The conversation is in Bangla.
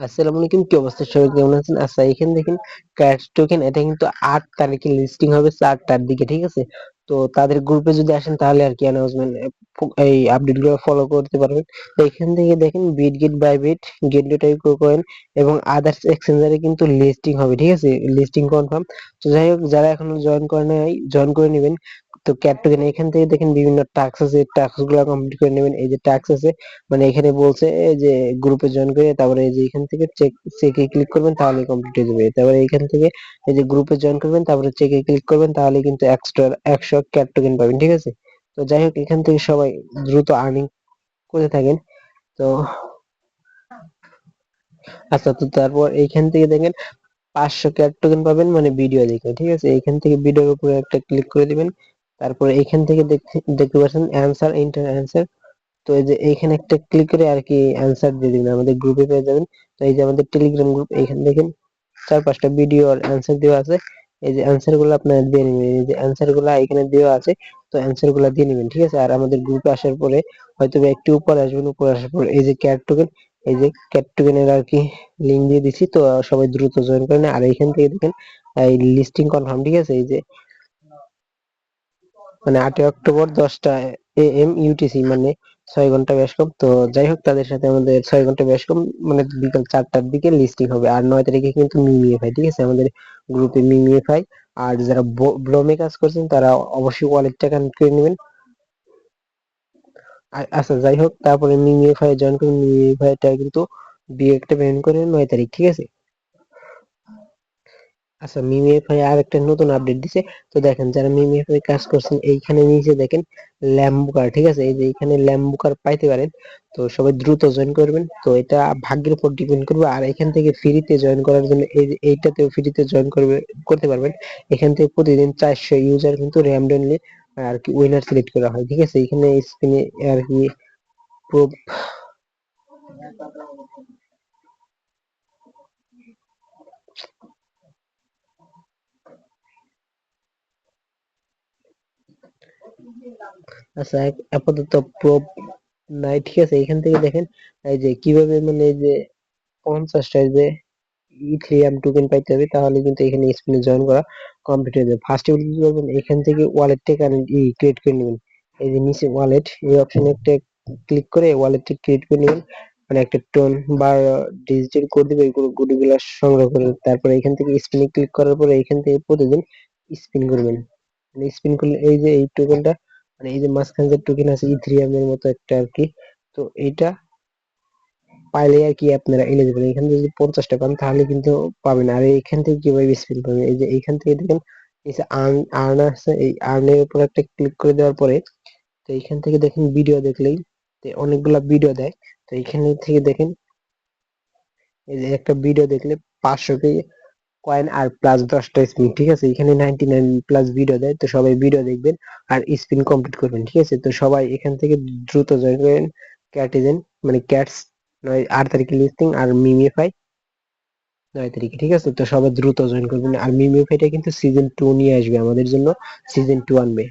আসসালামু আলাইকুম, কি অবস্থা সবাই, কেমন আছেন? আচ্ছা, এখানে দেখেন ক্যাশ টোকেন, এটা কিন্তু 8 তারিখে লিস্টিং হবে 4টার দিকে, ঠিক আছে? তো তাদের গ্রুপে যদি আসেন তাহলে আর কি অ্যানাউন্সমেন্ট এই আপডেট গুলো ফলো করতে পারবেন। তো এখান থেকে দেখেন বিটগেট, বাইবিট, গেটলি টাইপ কয়েন এবং আদার্স এক্সচেঞ্জারে কিন্তু লিস্টিং হবে, ঠিক আছে? Listing confirm. তো যাই হোক, যারা এখনো জয়েন করে নাই জয়েন করে নেবেন। তো ক্যাট টোকেন এখান থেকে দেখেন বিভিন্ন টাস্ক আছে, টাস্ক গুলো কমপ্লিট করে নেবেন। এই যে টাস্ক আছে, মানে এখানে বলছে যে গ্রুপে জয়েন করে তারপরে এই যে এখান থেকে চেকে ক্লিক করবেন তাহলে কমপ্লিট হয়ে যাবে। তারপরে এখান থেকে এই যে গ্রুপে জয়েন করবেন তারপরে চেকে ক্লিক করবেন তাহলে কিন্তু এক্সট্রা 100 ক্যাট টোকেন পাবেন, ঠিক আছে? তো যাই হোক, এখান থেকে সবাই দ্রুত আর্নিং করে থাকেন। তো আচ্ছা, তো তারপর এইখান থেকে দেখেন 500 ক্যাট টোকেন পাবেন, মানে ভিডিও দেখে, ঠিক আছে? এইখান থেকে ভিডিওর উপরে একটা ক্লিক করে দিবেন। তারপরে এইখান থেকে দেখতে দেখতে পাচ্ছেন অ্যান্সার, ইন্টার অ্যান্সার। তো এই যে এইখানে একটা ক্লিক করে আর কি অ্যান্সার দিয়ে দিবেন, আমাদের গ্রুপে পেয়ে যাবেন। তো এই যে আমাদের টেলিগ্রাম গ্রুপ, এইখানে দেখেন 4-5টা ভিডিও আর অ্যান্সার দেওয়া আছে। এই যে অ্যান্সার গুলো আপনারা দিয়ে নেবেন, এই যে অ্যান্সার গুলা এখানে দেওয়া আছে। তো অ্যান্সার গুলা দিয়ে নেবেন, ঠিক আছে? আর আমাদের গ্রুপে আসার পরে হয়তো বা একটু উপরে আসবেন, উপরে আসার পর এই যে ক্যাট টোকেন, এই যে ক্যাট টোকেনের আর কি লিঙ্ক দিয়ে দিচ্ছি। তো সবাই দ্রুত জয়েন করেন। আর এইখান থেকে দেখেন এই লিস্টিং কনফার্ম, ঠিক আছে? এই যে মানে 8ই অক্টোবর 10টা AM ইউটিসি, মানে 6 ঘন্টা বেশ কম। তো যাই হোক, তাদের সাথে আমাদের 6 ঘন্টা বেশ কম, মানে বিকাল 4টার দিকে লিস্টিং হবে। আর 9 তারিখে কিন্তু মিমিয়ে ভাই, ঠিক আছে? আমাদের গ্রুপে মিমিয়ে ভাই। আর যারা ব্রোমে কাজ করছেন তারা অবশ্যই ওয়ালেটটা কানেক্ট করে নেবেন। আচ্ছা, যাই হোক, তারপরে মিমিয়ে ভাই জয়েন করুন। মিমিয়ে ভাইটা কিন্তু একটা পেমেন্ট করে 9 তারিখ, ঠিক আছে? আচ্ছা, মিমিএফআই আর একটা নতুন আপডেট দিছে। তো দেখেন, যারা মিমিএফআই কাজ করছেন এইখানে নিচে দেখেন ল্যাম্বুকার, ঠিক আছে? এই যে এখানে ল্যাম্বুকার পাইতে পারেন। তো সবাই দ্রুত জয়েন করবেন। তো এটা ভাগ্যের উপর ডিপেন্ড করবে। আর এখান থেকে ফ্রিতে জয়েন করার জন্য এই যে এইটাতেও ফ্রিতে জয়েন করতে পারবেন। এখান থেকে প্রতিদিন 400 ইউজার কিন্তু র্যান্ডমলি আর কি উইনার সিলেক্ট করা হয়, ঠিক আছে? এখানে স্পিনে আর কি প্রো- আচ্ছা, আপাতত প্রো নাই, ঠিক আছে? এখান থেকে দেখেন এই যে কিভাবে, মানে এই যে 50টা যে ইথেরিয়াম টোকেন পাইতে হবে, তাহলে কিন্তু এখানে স্পিনে জয়েন করা কমপ্লিট হয়ে যাবে। ফার্স্টে কি করবেন, এখান থেকে ওয়ালেটটা ক্রিয়েট করে নেবেন। এই যে নিচে ওয়ালেট, এই অপশনে একটা ক্লিক করে ওয়ালেটটি ক্রিয়েট করে নেবেন। মানে একটা টোন বা ডিজিটাল কোড দিবে, এই কোডগুলো সংগ্রহ করে তারপরে এখান থেকে স্পিনে ক্লিক করার পরে এখান থেকে প্রতিদিন স্পিন করবেন। মানে স্পিন করলে এই যে এই টোকেনটা, মানে এই যে মাঝখানে যে টোকেন আছে ইথেরিয়াম এর মতো একটা আর কি, তো এইটা পাইলে আর কি আপনারা এলিজিবল। এখান থেকে যদি 50টা পান তাহলে কিন্তু পাবেন। আর এখান থেকে কিভাবে স্পিন পাবেন, এই যে এইখান থেকে দেখেন এই যে আর্ন আছে, এই আর্নের উপর একটা ক্লিক করে দেওয়ার পরে তো এইখান থেকে দেখেন ভিডিও দেখলেই তো অনেকগুলা ভিডিও দেয়। তো এইখানে থেকে দেখেন এই যে একটা ভিডিও দেখলে 500 কে কয়েন আর প্লাস 10টা স্পিন, ঠিক আছে? এখানে 99 প্লাস ভিডিও দেয়। তো সবাই ভিডিও দেখবেন আর স্পিন কমপ্লিট করবেন, ঠিক আছে? তো সবাই এখান থেকে দ্রুত জয়েন করেন। ক্যাটিজেন, মানে ক্যাটস 8 তারিখে লিস্টিং আর মিমিফাই 9 তারিখে, ঠিক আছে? তো সবাই দ্রুত জয়েন করবেন। আর মিমিফাইটা কিন্তু সিজন 2 নিয়ে আসবে আমাদের জন্য, সিজন 2 আনবে।